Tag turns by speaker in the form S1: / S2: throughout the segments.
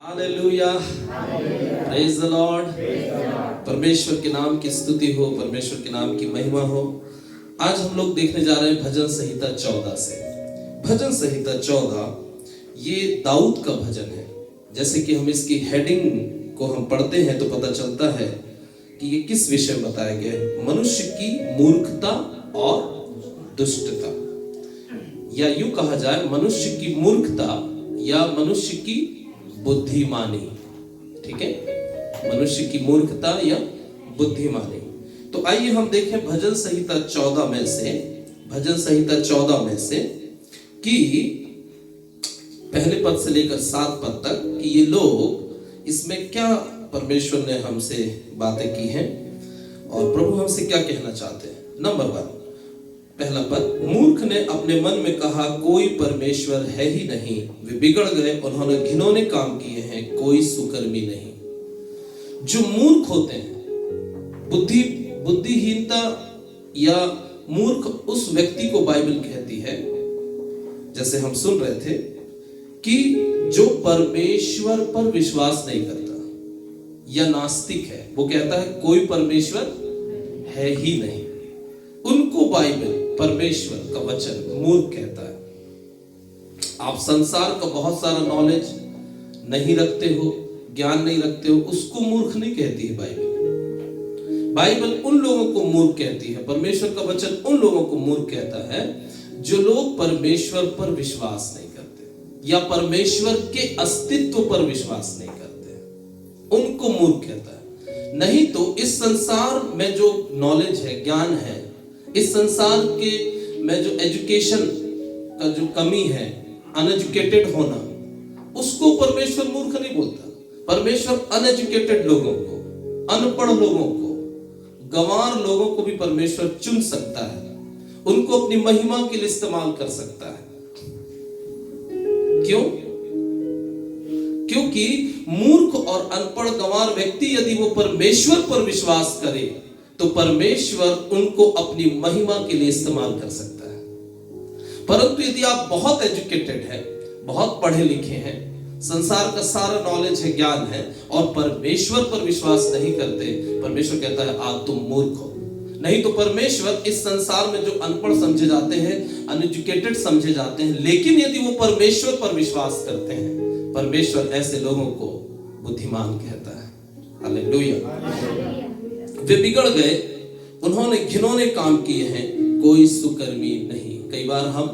S1: Hallelujah, praise the Lord. परमेश्वर के नाम की स्तुति हो, परमेश्वर के नाम की महिमा हो। आज हम लोग देखने जा रहे हैं भजन संहिता 14 से। भजन संहिता 14 ये दाऊद का भजन है। जैसे कि हम इसकी हेडिंग को हम पढ़ते हैं तो पता चलता है कि ये किस विषय में बताया गया है। मनुष्य की मूर्खता और दुष्टता, या यूं कहा जाए मनुष्य की मूर्खता या मनुष्य की बुद्धिमानी। ठीक है, मनुष्य की मूर्खता या बुद्धिमानी। तो आइए हम देखें भजन संहिता 14 में से, भजन संहिता 14 में से कि पहले पद से लेकर 7 पद तक कि ये लोग इसमें क्या परमेश्वर ने हमसे बातें की हैं और प्रभु हमसे क्या कहना चाहते हैं। नंबर 1, पहला पद, मूर्ख ने अपने मन में कहा कोई परमेश्वर है ही नहीं, वे बिगड़ गए, उन्होंने घिनौने काम किए हैं, कोई सुकर्मी नहीं। जो मूर्ख होते हैं, बुद्धिहीनता या मूर्ख उस व्यक्ति को बाइबल कहती है, जैसे हम सुन रहे थे, कि जो परमेश्वर पर विश्वास नहीं करता या नास्तिक है। वो कहता है कोई परमेश्वर है ही नहीं, उनको बाइबल परमेश्वर का वचन मूर्ख कहता है। आप संसार का बहुत सारा नॉलेज नहीं रखते हो, ज्ञान नहीं रखते हो, उसको मूर्ख नहीं कहती है बाइबल। बाइबल उन लोगों को मूर्ख कहती है, परमेश्वर का वचन उन लोगों को मूर्ख कहता है जो लोग परमेश्वर पर विश्वास नहीं करते या परमेश्वर के अस्तित्व पर विश्वास नहीं करते, उनको मूर्ख कहता है। नहीं तो इस संसार में जो नॉलेज है, ज्ञान है, इस संसार के में जो एजुकेशन का जो कमी है, अनएजुकेटेड होना, उसको परमेश्वर मूर्ख नहीं बोलता। परमेश्वर अनएजुकेटेड लोगों को, अनपढ़ लोगों को, गंवार लोगों को भी परमेश्वर चुन सकता है, उनको अपनी महिमा के लिए इस्तेमाल कर सकता है। क्यों? क्योंकि मूर्ख और अनपढ़ गंवार व्यक्ति यदि वो परमेश्वर पर विश्वास करे तो परमेश्वर उनको अपनी महिमा के लिए इस्तेमाल कर सकता है। परंतु यदि आप बहुत एजुकेटेड हैं, बहुत पढ़े लिखे हैं, संसार का सारा नॉलेज है, ज्ञान है, और परमेश्वर पर विश्वास नहीं करते, परमेश्वर कहता है आज तुम मूर्ख हो। नहीं तो परमेश्वर इस संसार में जो अनपढ़ समझे जाते हैं, अनएजुकेटेड समझे जाते हैं, लेकिन यदि वो परमेश्वर पर विश्वास करते हैं, परमेश्वर ऐसे लोगों को बुद्धिमान कहता है। हालेलुया। वे बिगड़ गए, उन्होंने घिनौने काम किए हैं, कोई सुकर्मी नहीं। कई बार हम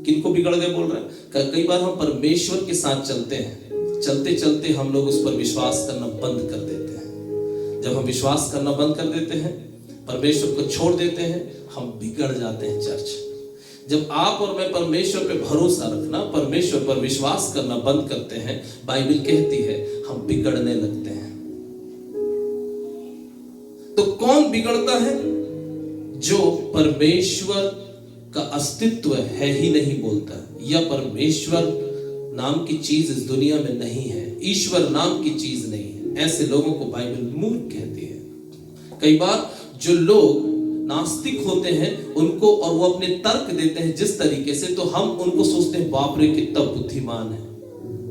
S1: किनको बिगड़ गए बोल रहे हैं? कई बार हम परमेश्वर के साथ चलते हैं, चलते चलते हम लोग उस पर विश्वास करना बंद कर देते हैं। जब हम विश्वास करना बंद कर देते हैं, परमेश्वर को छोड़ देते हैं, हम बिगड़ जाते हैं। चर्च, जब आप और मैं परमेश्वर पे भरोसा रखना, परमेश्वर पर विश्वास करना बंद करते हैं, बाइबल कहती है हम बिगड़ने लगते हैं। तो कौन बिगड़ता है? जो परमेश्वर का अस्तित्व है ही नहीं बोलता, या परमेश्वर नाम की चीज इस दुनिया में नहीं है, ईश्वर नाम की चीज नहीं है, ऐसे लोगों को बाइबल मूर्ख कहती है। कई बार जो लोग नास्तिक होते हैं उनको, और वो अपने तर्क देते हैं जिस तरीके से, तो हम उनको सोचते हैं बाप रे कितना बुद्धिमान है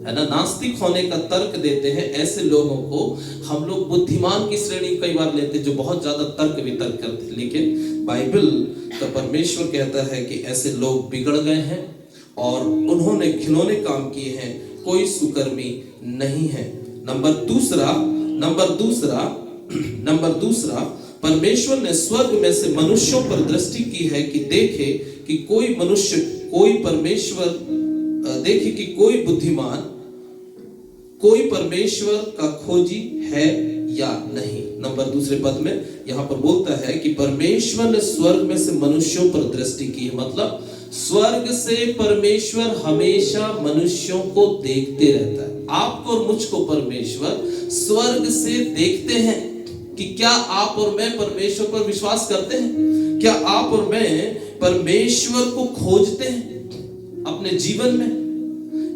S1: ना। नास्तिक होने का तर्क देते हैं, ऐसे लोगों को हम लोग बुद्धिमान की श्रेणी कई बार लेते हैं, जो बहुत ज्यादा तर्क वितर्क करते हैं। लेकिन बाइबल का परमेश्वर कहता है कि ऐसे लोग बिगड़ गए हैं और उन्होंने घिनौने काम किए हैं, कोई सुकर्मी नहीं है। नंबर दूसरा, परमेश्वर ने स्वर्ग में से मनुष्यों पर दृष्टि की है कि देखे कि कोई मनुष्य, कोई परमेश्वर देखे कि कोई बुद्धिमान, कोई परमेश्वर का खोजी है या नहीं। नंबर दूसरे पद में यहां पर बोलता है कि परमेश्वर ने स्वर्ग में से मनुष्यों पर दृष्टि की है, मतलब स्वर्ग से परमेश्वर हमेशा मनुष्यों को देखते रहता है। आपको और मुझको परमेश्वर स्वर्ग से देखते हैं कि क्या आप और मैं परमेश्वर पर विश्वास करते हैं? क्या आप और मैं परमेश्वर को खोजते हैं अपने जीवन में,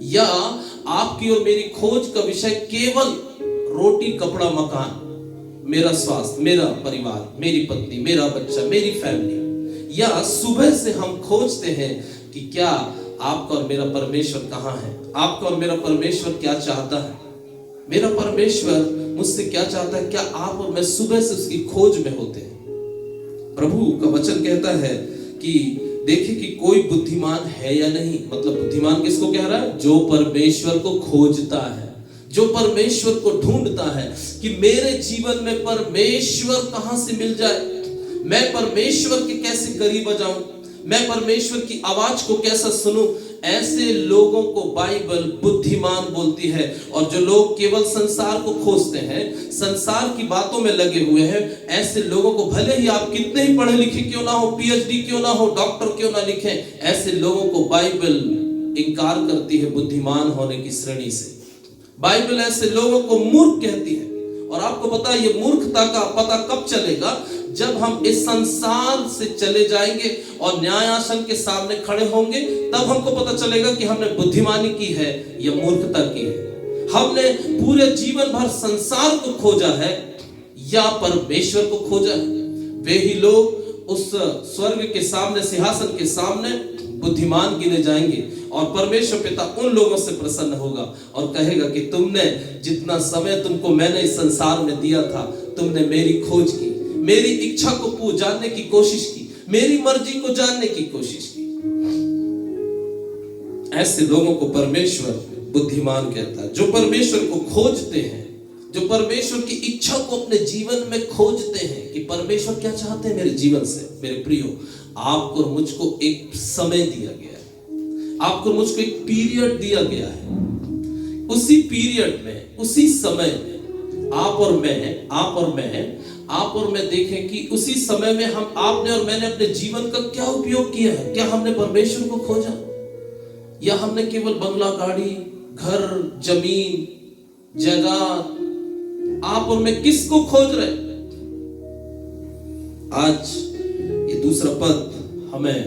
S1: या आपकी और मेरी खोज का विषय केवल रोटी, कपड़ा, मकान, मेरा स्वास्थ्य, मेरा परिवार, मेरी पत्नी, मेरा बच्चा, मेरी फैमिली, या सुबह से हम खोजते हैं कि क्या आपका और मेरा परमेश्वर कहां है, आपका और मेरा परमेश्वर क्या चाहता है? मेरा परमेश्वर मुझसे क्या चाहता है, क्या आप और मैं सुबह से उसकी खोज में होते हैं? प्रभु का वचन कहता है कि देखिए कि कोई बुद्धिमान है या नहीं। मतलब बुद्धिमान किसको कह रहा है? जो परमेश्वर को खोजता है, जो परमेश्वर को ढूंढता है कि मेरे जीवन में परमेश्वर कहां से मिल जाए, मैं परमेश्वर के कैसे करीब आ जाऊं, मैं परमेश्वर की आवाज को कैसा सुनूं। ऐसे लोगों को बाइबल बुद्धिमान बोलती है। और जो लोग केवल संसार को खोजते हैं, संसार की बातों में लगे हुए हैं, ऐसे लोगों को, भले ही आप कितने ही पढ़े लिखे क्यों ना हो, पीएचडी क्यों ना हो, डॉक्टर क्यों ना लिखें, ऐसे लोगों को बाइबल इनकार करती है बुद्धिमान होने की श्रेणी से। बाइबल ऐसे लोगों को मूर्ख कहती है। और आपको पता है ये मूर्खता का पता कब चलेगा? जब हम इस संसार से चले जाएंगे और न्यायासन के सामने खड़े होंगे, तब हमको पता चलेगा कि हमने बुद्धिमानी की है या मूर्खता की है। हमने पूरे जीवन भर संसार को खोजा है या परमेश्वर को खोजा है। वे ही लोग उस स्वर्ग के सामने, सिंहासन के सामने बुद्धिमान गिने जाएंगे। और परमेश्वर पिता उन लोगों से प्रसन्न होगा और कहेगा कि तुमने जितना समय तुमको मैंने इस संसार में दिया था, तुमने मेरी खोज की, मेरी इच्छा को जानने की कोशिश की, मेरी मर्जी को जानने की कोशिश की। ऐसे लोगों को परमेश्वर बुद्धिमान कहता है। जो परमेश्वर को खोजते हैं, जो परमेश्वर की इच्छा को अपने जीवन में खोजते हैं कि परमेश्वर क्या चाहते हैं मेरे जीवन से। मेरे प्रियो, आपको और मुझको एक समय दिया गया है, आपको मुझको एक पीरियड दिया गया है। उसी पीरियड में, उसी समय में आप और मैं देखें कि उसी समय में हम, आपने और मैंने अपने जीवन का क्या उपयोग किया है। क्या हमने परमेश्वर को खोजा, या हमने केवल बंगला, गाड़ी, घर, जमीन, जगह, आप और मैं किसको खोज रहे? आज ये दूसरा पद हमें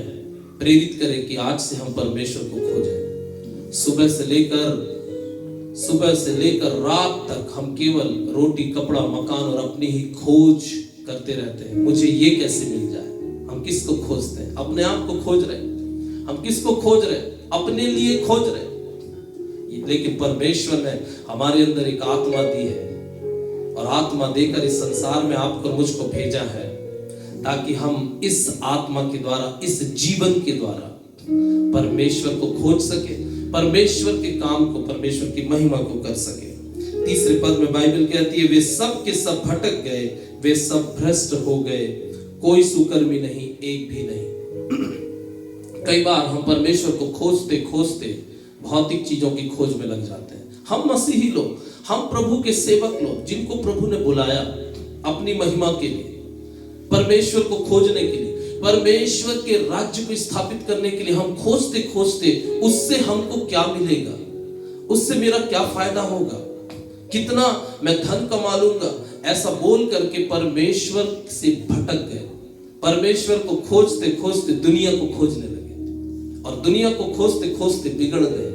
S1: प्रेरित करे कि आज से हम परमेश्वर को खोजें। सुबह से लेकर रात तक हम केवल रोटी, कपड़ा, मकान और अपनी ही खोज करते रहते हैं। मुझे ये कैसे मिल जाए। हम किसको खोजते हैं? अपने आप को खोज रहे। हम किसको खोज रहे? अपने लिए खोज रहे। लेकिन परमेश्वर ने हमारे अंदर एक आत्मा दी है, और आत्मा देकर इस संसार में आपको और मुझको भेजा है, ताकि हम इस आत्मा के द्वारा, इस जीवन के द्वारा परमेश्वर को खोज सके, परमेश्वर के काम को, परमेश्वर की महिमा को कर सके। तीसरे पद में बाइबल कहती है, वे सब के सब भटक गए, वे सब भ्रष्ट हो गए, कोई सुकर्मी नहीं, एक भी नहीं। कई बार हम परमेश्वर को खोजते खोजते भौतिक चीजों की खोज में लग जाते हैं। हम मसीही लोग, हम प्रभु के सेवक लोग, जिनको प्रभु ने बुलाया अपनी महिमा के लिए, परमेश्वर को खोजने के लिए, परमेश्वर के राज्य को स्थापित करने के लिए, हम खोजते खोजते उससे हमको क्या मिलेगा, उससे मेरा क्या फायदा होगा, कितना मैं धन कमा लूंगा, ऐसा बोल करके परमेश्वर से भटक गए। परमेश्वर को खोजते खोजते दुनिया को खोजने लगे, और दुनिया को खोजते खोजते बिगड़ गए।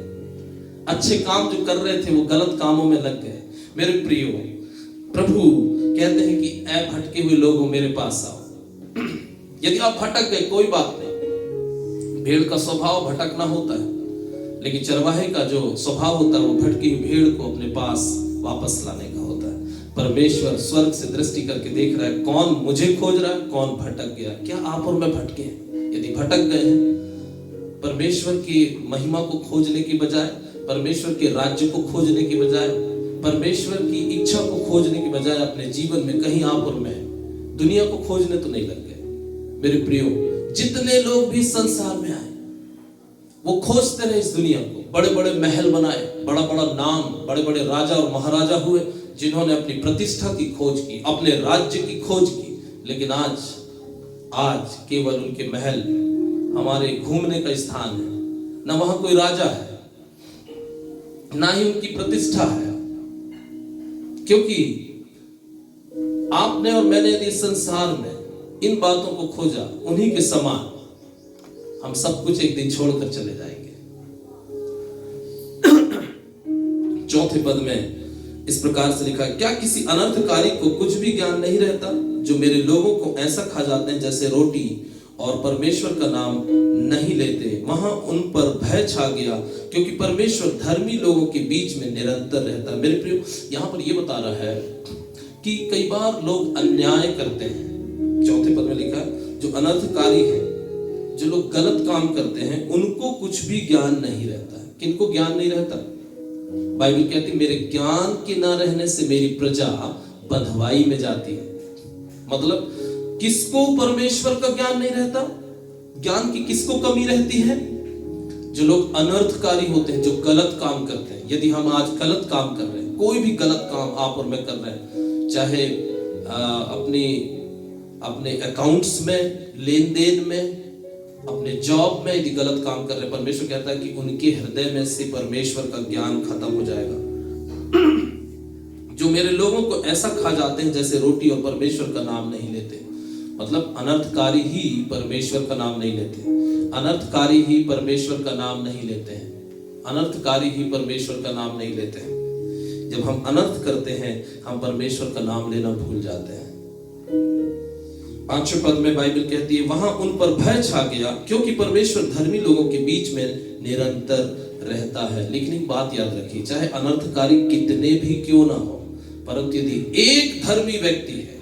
S1: अच्छे काम जो कर रहे थे वो गलत कामों में लग गए। मेरे प्रियो, प्रभु कहते हैं कि ऐ भटके हुए लोगों मेरे पास आओ। यदि आप भटक गए, कोई बात नहीं, भेड़ का स्वभाव भटकना होता है, लेकिन चरवाहे का जो स्वभाव होता है वो भटकी हुई भेड़ को अपने पास वापस लाने का होता है। परमेश्वर स्वर्ग से दृष्टि करके देख रहा है, कौन मुझे खोज रहा है, कौन भटक गया। क्या आप और मैं भटके हैं? यदि भटक गए हैं, परमेश्वर की महिमा को खोजने की बजाय, परमेश्वर के राज्य को खोजने की बजाय, परमेश्वर की इच्छा को खोजने की बजाय, अपने जीवन में कहीं आप और मैं दुनिया को खोजने तो नहीं लग गए। मेरे प्रियो, जितने लोग भी संसार में आए वो खोजते रहे इस दुनिया को, बड़े बड़े महल बनाए, बड़ा बड़ा नाम, बड़े बड़े राजा और महाराजा हुए, जिन्होंने अपनी प्रतिष्ठा की खोज की, अपने राज्य की खोज की। लेकिन आज केवल उनके महल हमारे घूमने का स्थान है, ना वहां कोई राजा है, ना ही उनकी प्रतिष्ठा है। क्योंकि आपने और मैंने यदि संसार में इन बातों को खोजा, उन्हीं के समान हम सब कुछ एक दिन छोड़कर चले जाएंगे। चौथे पद में इस प्रकार से लिखा है, क्या किसी अनर्थकारी को कुछ भी ज्ञान नहीं रहता, जो मेरे लोगों को ऐसा खा जाते हैं जैसे रोटी और परमेश्वर का नाम नहीं लेते, वहां उन पर भय छा गया, क्योंकि परमेश्वर धर्मी लोगों के बीच में निरंतर रहता है। मेरे प्रियो, यहाँ पर यह बता रहा है कि कई बार लोग अन्याय करते हैं। चौथे पद में लिखा है, जो अनर्थकारी है, जो लोग गलत काम करते हैं, उनको कुछ भी ज्ञान नहीं रहता है। किनको ज्ञान नहीं रहता? बाइबल कहती, मेरे ज्ञान के ना रहने से मेरी प्रजा बंधुआई में जाती है। मतलब किसको परमेश्वर का ज्ञान नहीं रहता? ज्ञान की किसको कमी रहती है? जो लोग अनर्थकारी होते हैं, जो गलत काम करते हैं। यदि हम आज गलत काम कर रहे हैं, कोई भी गलत काम आप और मैं कर रहे हैं, चाहे अपने अकाउंट्स में, लेन देन में, अपने जॉब में यदि गलत काम कर रहे हैं, परमेश्वर कहता है कि उनके हृदय में से परमेश्वर का ज्ञान खत्म हो जाएगा। जो मेरे लोगों को ऐसा खा जाते हैं जैसे रोटी, और परमेश्वर का नाम नहीं लेते। मतलब अनर्थकारी ही परमेश्वर का नाम नहीं लेते, अनर्थकारी ही परमेश्वर का नाम नहीं लेते हैं, अनर्थकारी ही परमेश्वर का नाम नहीं लेते हैं। जब हम अनर्थ करते हैं, हम परमेश्वर का नाम लेना भूल जाते हैं। 5वें पद में बाइबल कहती है, वहां उन पर भय छा गया, क्योंकि परमेश्वर धर्मी लोगों के बीच में निरंतर रहता है। लेकिन एक बात याद रखिए, चाहे अनर्थकारी कितने भी क्यों ना हो, परंतु यदि एक धर्मी व्यक्ति है,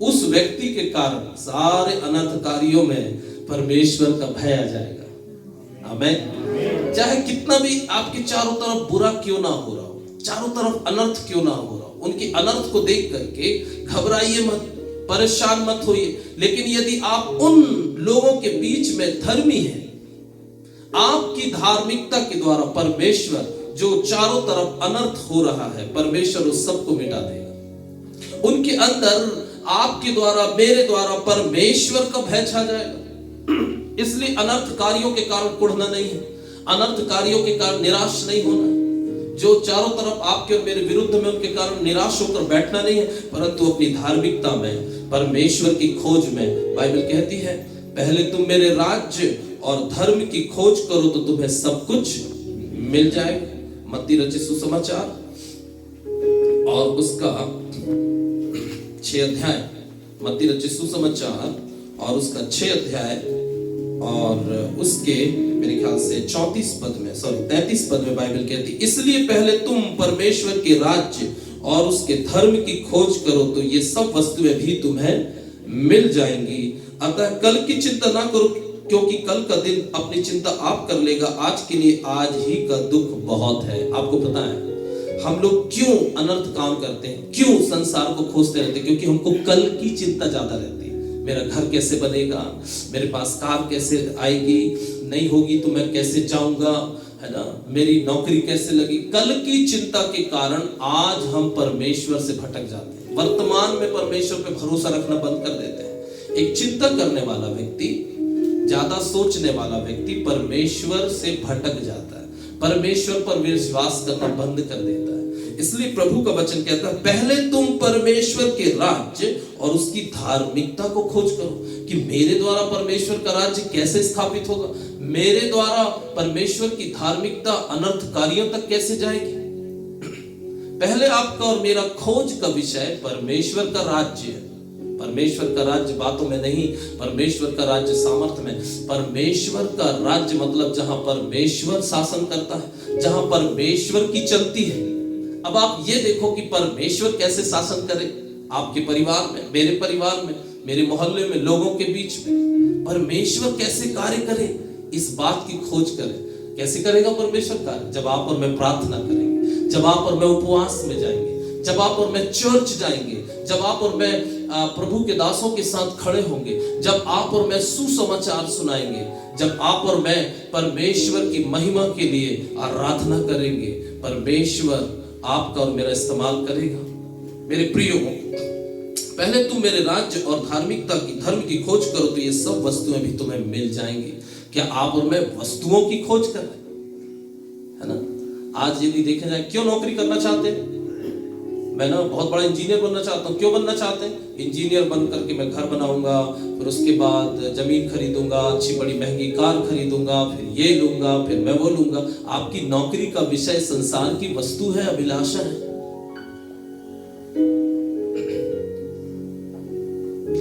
S1: उस व्यक्ति के कारण सारे अनर्थकारियों में परमेश्वर का भय आ जाएगा। आमीन। चाहे कितना भी आपके चारों तरफ बुरा क्यों ना हो रहा हो, चारों तरफ अनर्थ क्यों ना हो रहा हो, उनकी अनर्थ को देख करके घबराइए मत, परेशान मत होइए। लेकिन यदि आप उन लोगों के बीच में धर्मी हैं, आपकी धार्मिकता के द्वारा परमेश्वर जो चारों तरफ अनर्थ हो रहा है, परमेश्वर उस सबको मिटा देगा। उनके अंदर आपके द्वारा, मेरे द्वारा परमेश्वर का भय छा जाएगा। इसलिए अनर्थकारियों के कारण कुढ़ना नहीं है, अनर्थकारियों के कारण निराश नहीं होना है। जो चारों तरफ आपके और मेरे विरुद्ध में, उनके कारण निराश होकर बैठना नहीं है, परंतु अपनी धार्मिकता में, परमेश्वर की खोज में। बाइबल कहती है, पहले तुम मेरे राज्य और धर्म की खोज करो तो तुम्हें सब कुछ मिल जाएगा। मत्ती रचित सुसमाचार और उसका 6 अध्याय, मत्ती रचित सुसमाचार और उसका 6 अध्याय और उसके मेरे ख्याल से 33 पद में बाइबल कहती, इसलिए पहले तुम परमेश्वर के राज्य और उसके धर्म की खोज करो तो ये सब वस्तुएं भी तुम्हें मिल जाएंगी। अतः कल की चिंता ना करो, क्योंकि कल का दिन अपनी चिंता आप कर लेगा। आज के लिए आज ही का दुख बहुत है। आपको पता है हम लोग क्यों अनर्थ काम करते हैं, क्यों संसार को खोजते रहते हैं? क्योंकि हमको कल की चिंता ज्यादा रहती है। मेरा घर कैसे बनेगा, मेरे पास कार कैसे आएगी, नहीं होगी तो मैं कैसे जाऊंगा, है ना, मेरी नौकरी कैसे लगी। कल की चिंता के कारण आज हम परमेश्वर से भटक जाते हैं, वर्तमान में परमेश्वर पे भरोसा रखना बंद कर देते हैं। एक चिंता करने वाला व्यक्ति, ज्यादा सोचने वाला व्यक्ति परमेश्वर से भटक जाता है, परमेश्वर पर विश्वास करना बंद कर देता है। इसलिए प्रभु का वचन कहता है, पहले तुम परमेश्वर के राज्य और उसकी धार्मिकता को खोज करो कि मेरे द्वारा परमेश्वर का राज्य कैसे स्थापित होगा, मेरे द्वारा परमेश्वर की धार्मिकता अनर्थकारियों तक कैसे जाएगी। पहले आपका और मेरा खोज का विषय परमेश्वर का राज्य है। परमेश्वर का राज्य बातों में नहीं, परमेश्वर का राज्य सामर्थ्य में। परमेश्वर का राज्य मतलब जहां परमेश्वर शासन करता है, जहां परमेश्वर की चलती है। अब आप ये देखो कि परमेश्वर कैसे शासन करे आपके परिवार में, मेरे परिवार में, मेरे मोहल्ले में, लोगों के बीच में। परमेश्वर कैसे कार्य करे, इस बात की खोज करें। कैसे करेगा परमेश्वर कार्य? जब आप और मैं प्रार्थना करेंगे, जब आप और मैं उपवास में जाएंगे, जब आप और मैं चर्च जाएंगे, जब आप और मैं प्रभु के दासों के साथ खड़े होंगे, जब आप और मैं सुसमाचार सुनाएंगे, जब आप और मैं परमेश्वर की महिमा के लिए आराधना करेंगे, परमेश्वर आपका और मेरा इस्तेमाल करेगा। मेरे प्रियो, पहले तुम मेरे राज्य और धार्मिकता की, धर्म की खोज करो तो ये सब वस्तुएं भी तुम्हें मिल जाएंगी। क्या आप और मैं वस्तुओं की खोज कर रहे हैं? है ना। आज यदि देखे जाए, क्यों नौकरी करना चाहते हैं? मैं ना बहुत बड़ा इंजीनियर बनना चाहता हूँ। क्यों बनना चाहते हैं? इंजीनियर बन करके मैं घर बनाऊंगा, फिर उसके बाद जमीन खरीदूंगा, अच्छी बड़ी महंगी कार खरीदूंगा, फिर ये लूंगा, फिर मैं वो लूंगा। आपकी नौकरी का विषय संसार की वस्तु है, अभिलाषा है।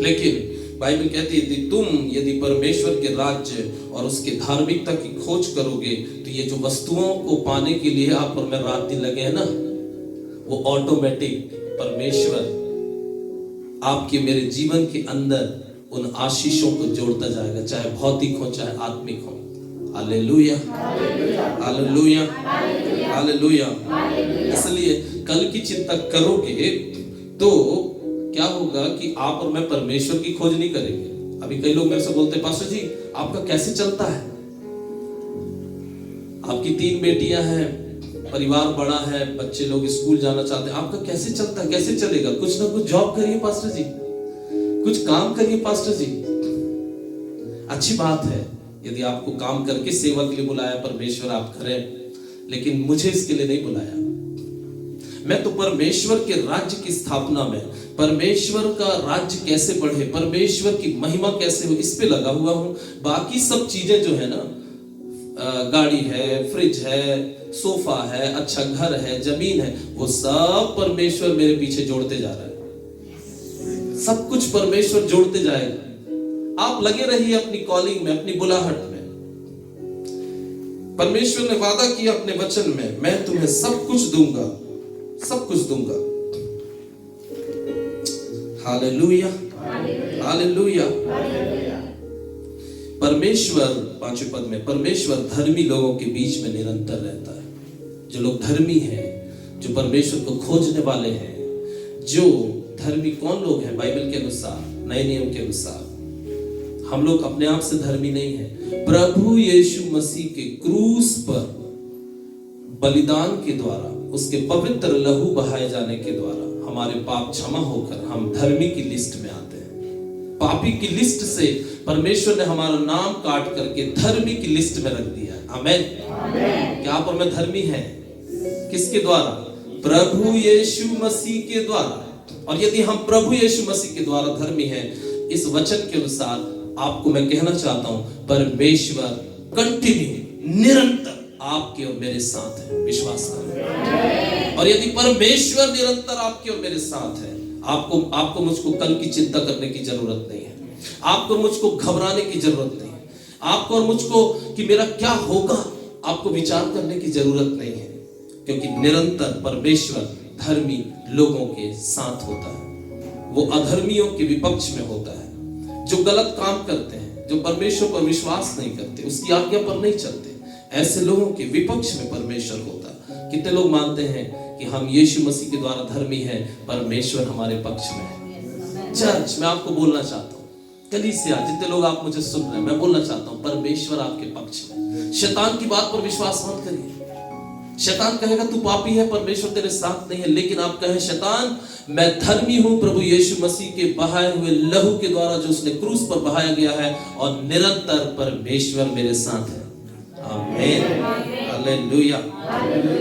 S1: लेकिन बाइबल कहती है यदि तुम परमेश्वर के राज्य और उसके धार्मिकता की खोज करोगे तो ये जो वस्तुओं को पाने के लिए आप और मैं रात दिन लगे हैं ना, वो ऑटोमेटिक परमेश्वर आपके मेरे जीवन के अंदर उन आशीषों को जोड़ता जाएगा, चाहे भौतिक हो चाहे आत्मिक हो। Hallelujah, hallelujah, hallelujah. इसलिए कल की चिंता करोगे तो क्या होगा कि आप और मैं परमेश्वर की खोज नहीं करेंगे। अभी कई लोग मेरे से बोलते हैं पास्टर जी आपका कैसे चलता है, आपकी 3 बेटियां हैं, परिवार बड़ा है, बच्चे लोग स्कूल जाना चाहते हैं, आपका कैसे चलता है, कैसे चलेगा? कुछ ना कुछ जॉब करिए पास्टर जी, कुछ काम करिए पास्टर जी। अच्छी बात है, यदि आपको काम करके सेवा के लिए बुलाया परमेश्वर आप करें, लेकिन मुझे इसके लिए नहीं बुलाया। मैं तो परमेश्वर के राज्य की स्थापना में, परमेश्वर का राज्य कैसे बढ़े, परमेश्वर की महिमा कैसे हो, इस पे लगा हुआ हूं। बाकी सब चीजें जो है ना, गाड़ी है, फ्रिज है, सोफा है, अच्छा घर है, जमीन है, वो सब परमेश्वर मेरे पीछे जोड़ते जा रहा है। सब कुछ परमेश्वर जोड़ते जाएगा। आप लगे रहिए अपनी कॉलिंग में, अपनी बुलाहट में। परमेश्वर ने वादा किया अपने वचन में, मैं तुम्हें सब कुछ दूंगा, सब कुछ दूंगा। Hallelujah, hallelujah. परमेश्वर 5वें पद में, परमेश्वर धर्मी लोगों के बीच में निरंतर रहता है। जो लोग धर्मी हैं, जो परमेश्वर को खोजने वाले हैं, जो धर्मी कौन लोग हैं बाइबल के अनुसार, नए नियम के अनुसार? हम लोग अपने आप से धर्मी नहीं हैं। प्रभु यीशु मसीह के क्रूस पर बलिदान के द्वारा, उसके पवित्र लहू बहाए जाने के द्वारा हमारे पाप क्षमा होकर हम धर्मी की लिस्ट में आते हैं। पापी की लिस्ट से परमेश्वर ने हमारा नाम काट करके धर्मी की लिस्ट में रख दिया। आमेन। क्या आप और मैं धर्मी हैं? किसके द्वारा? प्रभु यीशु मसीह के द्वारा। और यदि हम प्रभु यीशु मसीह के द्वारा धर्मी हैं, इस वचन के अनुसार आपको मैं कहना चाहता हूं, परमेश्वर कंटिन्यू, निरंतर आपके और मेरे साथ है। विश्वास करें। और यदि परमेश्वर निरंतर आपके और मेरे साथ है, आपको मुझको कल की चिंता करने की जरूरत नहीं है, आपको मुझको घबराने की जरूरत नहीं है, आपको और मुझको कि मेरा क्या होगा आपको विचार करने की जरूरत नहीं है, क्योंकि निरंतर परमेश्वर धर्मी लोगों के साथ होता है। वो अधर्मियों के विपक्ष में होता है। जो गलत काम करते हैं, जो परमेश्वर पर विश्वास नहीं करते, उसकी आज्ञा पर नहीं चलते, ऐसे लोगों के विपक्ष में परमेश्वर होता है। कितने लोग मानते हैं कि हम यीशु मसीह के द्वारा धर्मी हैं, परमेश्वर हमारे पक्ष में है? चर्च, मैं आपको बोलना चाहता हूँ, कलीसिया, जितने लोग आप मुझे सुन रहे हैं, मैं बोलना चाहता हूँ, परमेश्वर आपके पक्ष में। शैतान की बात पर विश्वास मत करिए। शैतान कहेगा तू पापी है, परमेश्वर तेरे साथ नहीं है, लेकिन आप कहें शैतान मैं धर्मी हूं प्रभु यीशु मसीह के बहाए हुए लहू के द्वारा, जो उसने क्रूस पर बहाया गया है, और निरंतर परमेश्वर मेरे साथ है। आमीन, हालेलुया।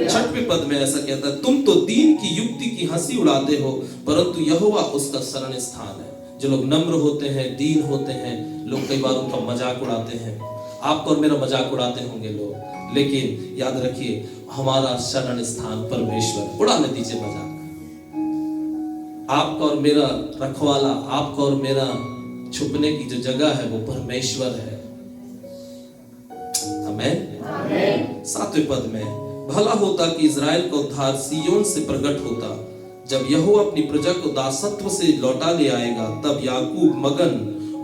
S1: 6वें पद में ऐसा कहता है, तुम तो दीन की युक्ति की हंसी उड़ाते हो, परंतु यहोवा उसका शरण स्थान है। जो लोग नम्र होते हैं, दीन होते हैं, लोग कई बार उनका मजाक उड़ाते हैं। आपको और मेरा मजाक उड़ाते होंगे लोग, लेकिन याद रखिए हमारा शरण स्थान परमेश्वर। उड़ाने दीजिए मजाक। आपका और मेरा रखवाला, आपका और मेरा छुपने की जो जगह है वो परमेश्वर है। आमीन। 7वें पद में, भला होता कि इजराइल का उद्धार सिय्योन से प्रकट होता। जब यहोवा अपनी प्रजा को दासत्व से लौटा ले आएगा, तब याकूब मगन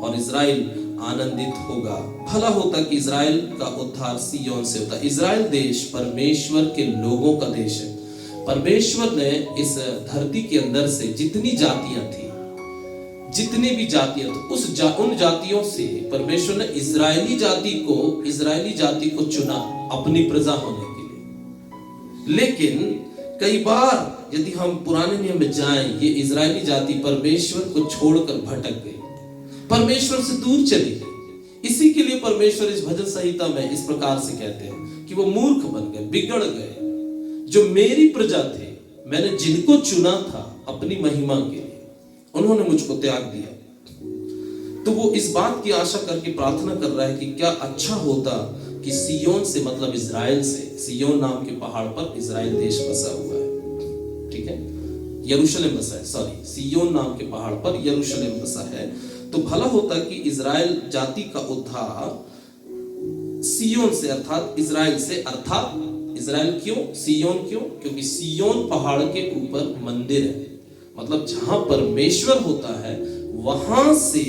S1: और इजराइल आनंदित होगा। भला होता कि इजराइल का उद्धार सिय्योन से होता। इजराइल देश परमेश्वर के लोगों का देश है। परमेश्वर ने इस धरती के अंदर से जितनी जातियां थी, जितनी भी जातियां थी, उन जातियों से परमेश्वर ने इजरायली जाति को चुना अपनी प्रजा होने के लिए। लेकिन कई बार यदि हम पुराने नियम में जाएं, ये इजरायली जाति परमेश्वर को छोड़कर भटक गई, परमेश्वर से दूर चली गई। इसी के लिए परमेश्वर इस भजन संहिता में इस प्रकार से कहते हैं कि वो मूर्ख बन गए, बिगड़ गए। जो मेरी प्रजा थे, मैंने जिनको चुना था अपनी महिमा के लिए, उन्होंने मुझको त्याग दिया। तो वो इस बात की आशा करके प्रार्थना कर रहा है कि क्या अच्छा होता कि सिय्योन से, मतलब इजराइल से, सिय्योन नाम के पहाड़ पर इजराइल देश बसा हुआ है, ठीक है, यरूशलेम बसा है, सॉरी, सिय्योन नाम के पहाड़ पर यरूशलेम बसा है। तो भला होता कि इजराइल जाति का उद्धार सियोन से अर्थात इजराइल से, अर्थात इजराइल क्यों, सियोन क्यों? क्योंकि सियोन पहाड़ के ऊपर मंदिर है, मतलब जहां परमेश्वर होता है वहां से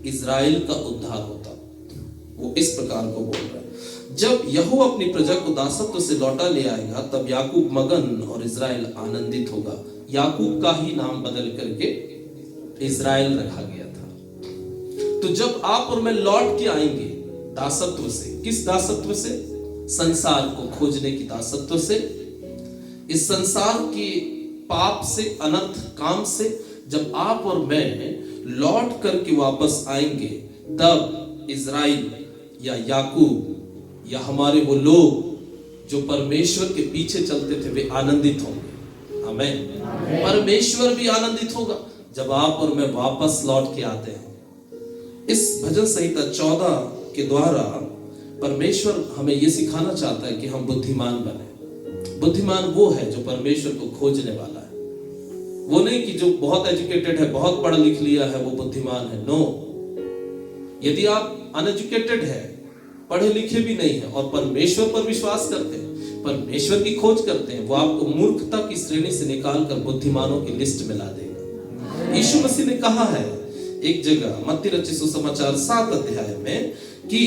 S1: इजराइल का उद्धार होता। वो इस प्रकार को बोल रहा है, जब यहोवा अपनी प्रजा को दासत्व से लौटा ले आएगा तब याकूब मगन और इजराइल आनंदित होगा। याकूब का ही नाम बदल करके इजराइल रखा गया था। तो जब आप और मैं लौट के आएंगे दासत्व से, किस दासत्व से? संसार को खोजने की दासत्व से, इस संसार के पाप से, अनर्थ काम से जब आप और मैं लौट करके वापस आएंगे तब इजराइल या याकूब या हमारे वो लोग जो परमेश्वर के पीछे चलते थे वे आनंदित होंगे। आमीन। परमेश्वर भी आनंदित होगा जब आप और मैं वापस लौट के आते हैं। इस भजन संहिता 14 के द्वारा परमेश्वर हमें यह सिखाना चाहता है कि हम बुद्धिमान बने। बुद्धिमान वो है जो परमेश्वर को खोजने वाला है, वो नहीं कि जो बहुत एजुकेटेड है, बहुत पढ़ लिख लिया है वो बुद्धिमान है। नो, यदि आप अनएजुकेटेड है, पढ़े लिखे भी नहीं है और परमेश्वर पर विश्वास करते हैं, परमेश्वर की खोज करते हैं, वो आपको मूर्खता की श्रेणी से निकाल कर बुद्धिमानों की लिस्ट में ला देगा। यीशु मसीह ने कहा है एक जगह मत्ती रचित सुसमाचार 7 अध्याय में कि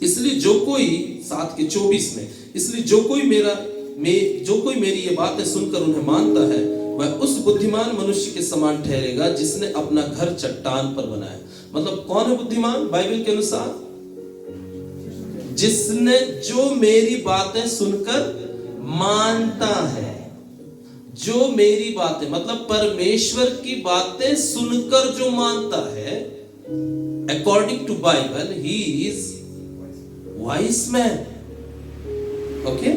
S1: इसलिए जो कोई 7 के 24 में, इसलिए जो कोई मेरी ये बातें सुनकर उन्हें मानता है वह उस बुद्धिमान मनुष्य के समान ठहरेगा जिसने अपना घर चट्टान पर बनाया। मतलब कौन है बुद्धिमान बाइबल के अनुसार? जिसने जो मेरी बातें सुनकर मानता है। जो मेरी बातें मतलब परमेश्वर की बातें सुनकर जो मानता है, according to Bible he is wise man. Okay.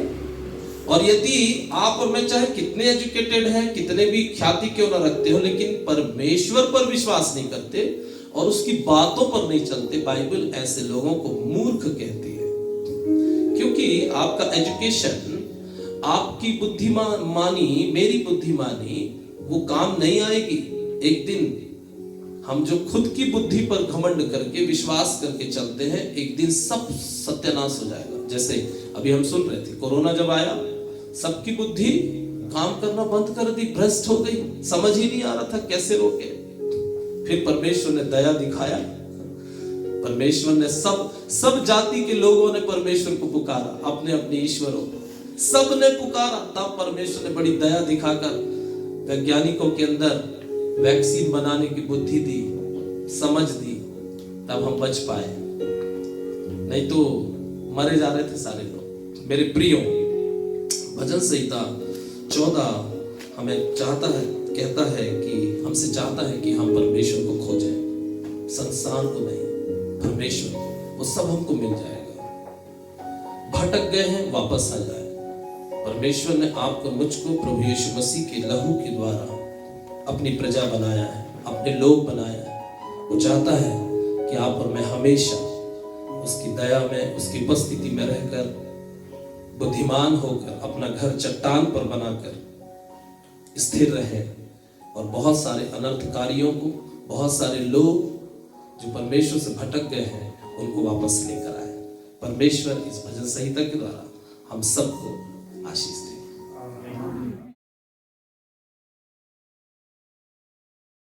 S1: और यदि आप और मैं चाहे कितने एजुकेटेड हैं, कितने भी ख्याति क्यों ना रखते हो, लेकिन परमेश्वर पर विश्वास नहीं करते और उसकी बातों पर नहीं चलते, बाइबल ऐसे लोगों को मूर्ख कहती है। क्योंकि आपका एजुकेशन, आपकी बुद्धिमानी, मेरी बुद्धिमानी वो काम नहीं आएगी। एक दिन हम जो खुद की बुद्धि पर घमंड करके विश्वास करके चलते हैं, एक दिन सब सत्यानाश हो जाएगा। जैसे अभी हम सुन रहे थे, कोरोना जब आया सबकी बुद्धि काम करना बंद कर दी, भ्रष्ट हो गई, समझ ही नहीं आ रहा था कैसे रोके। फिर परमेश्वर ने दया दिखाया, परमेश्वर ने सब जाति के लोगों ने परमेश्वर को पुकारा, अपने अपने ईश्वरों को सब ने पुकारा। तब परमेश्वर ने बड़ी दया दिखाकर वैज्ञानिकों के अंदर वैक्सीन बनाने की बुद्धि दी, समझ दी, तब हम बच पाए, नहीं तो मरे जा रहे थे सारे लोग। मेरे प्रियो, भजन संहिता 14 हमें चाहता है, कहता है कि हमसे चाहता है कि हम परमेश्वर को खोजें, संसार को नहीं, परमेश्वर को। वो सब हमको मिल जाएगा। भटक गए हैं, वापस आ जाए। परमेश्वर ने आपको, मुझको प्रभु यीशु मसीह के लहू के द्वारा अपनी प्रजा बनाया है, अपने लोग बनाया है। वो चाहता है कि आप और मैं हमेशा उसकी दया में, उसकी उपस्थिति में रहकर, बुद्धिमान होकर, अपना घर चट्टान पर बनाकर स्थिर रहे और बहुत सारे अनर्थकारियों को, बहुत सारे लोग जो परमेश्वर से भटक गए हैं, उनको वापस लेकर आए। परमेश्वर इस भजन संहिता के द्वारा हम सबको आशीष दे।